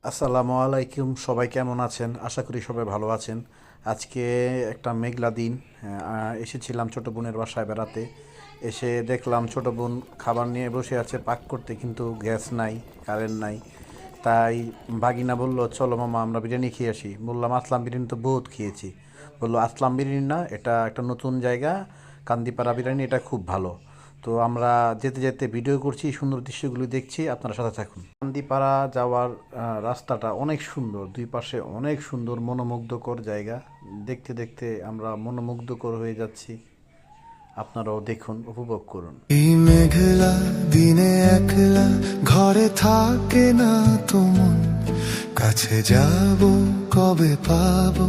আসসালামু আলাইকুম, সবাই কেমন আছেন? আশা করি সবাই ভালো আছেন। আজকে একটা মেঘলা দিন। এসেছিলাম ছোটো বোনের বাসায় বেড়াতে। এসে দেখলাম ছোটো বোন খাবার নিয়ে বসে আছে পাক করতে, কিন্তু গ্যাস নাই, কারেন্ট নাই। তাই ভাগিনা বলল, চলো মামা আমরা বিরিয়ানি খেয়ে আসি। বললাম আসলাম বিরিয়ানি তো বহুত খেয়েছি। বললো আসলাম বিরিয়ানি না, এটা একটা নতুন জায়গা, কান্দিপাড়া বিরিয়ানি, এটা খুব ভালো। তো আমরা যেতে যেতে ভিডিও করছি, সুন্দর দৃশ্যগুলি দেখছি, আপনারা সাথে থাকুন। কান্দিপাড়া যাওয়ার রাস্তাটা অনেক সুন্দর, দুই পাশে অনেক সুন্দর মনোমুগ্ধকর জায়গা। দেখতে দেখতে আমরা মনোমুগ্ধকর হয়ে যাচ্ছি। আপনারাও দেখুন, উপভোগ করুন। এই মেঘলা দিনে একলা ঘরে থাকে না তো মন, কাছে যাব কবে পাবো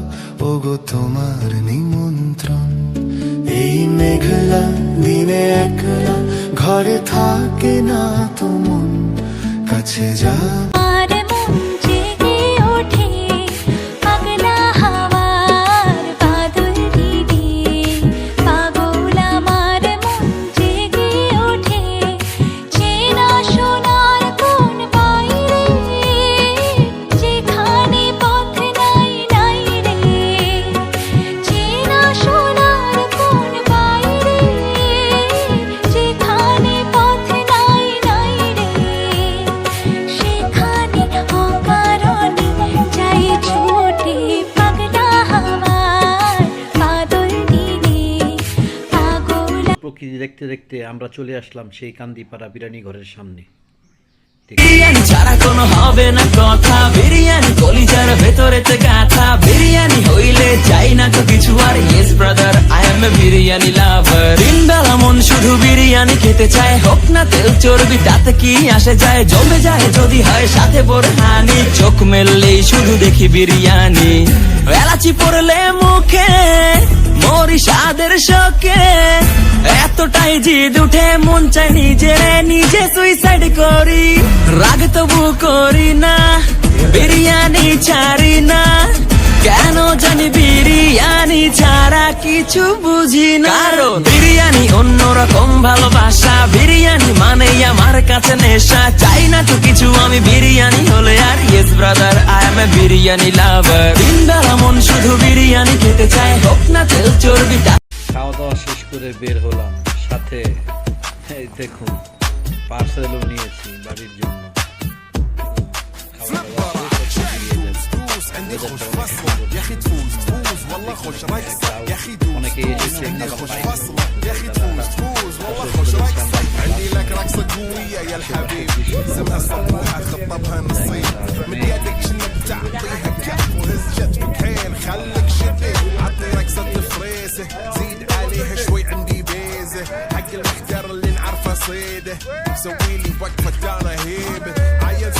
ওগো তোমার নিমন্ত্রণ। এই মেঘলা দিনে একলা ঘরে থাকে না তো মন, কাছে যাব প্রকৃতি দেখতে দেখতে আমরা চলে আসলাম সেই কান্দিপাড়া বিরিয়ানি ঘরের সামনে। বিরিয়ানি ছাড়া কোনো হবে না কথা, বিরিয়ানি কলিজার ভেতরেতে গাথা, বিরিয়ানি হইলে চাই না তো কিছু আর। Yes brother, I M A biryani লাভার। দিন বেলা মন শুধু বিরিয়ানি খেতে চায়, হোক না তেল চর্বি তাতে কি আসে যায়। জমে যায় যদি হয় সাথে বোরহানি, চোখ মেললেই শুধু দেখি বিরিয়ানি। এলাচি পড়লে মুখে মরি স্বাদের শোকে, এতটাই জিদ উঠে মন চাই নিজে সুইসাইড করি। রাগ তবু করি না, বিরিয়ানি ছাড়ি না, কেন জানি বিরিয়ানি ছাড়া কিছু বুঝি না। কারণ বিরিয়ানি অন্যরকম ভালোবাসা, বিরিয়ানি মানেই আমার কাছে নেশা। চাই না তো কিছু আমি বিরিয়ানি হলে আর। Yes brother, I M A biryani লাভার। দিন বেলা মন শুধু বিরিয়ানি খেতে চায়, হোক না তেল চর্বি। খাওয়া দাওয়া শেষ করে বের হলাম, সাথে এই দেখুন পার্সেলও নিয়েছি বাড়ির জন্য। অনেকে এসেছে زيد عليها شوي عندي بيزة حق المحتار اللي نعرفه صيده، سويلي وقفة انا هيبة عيل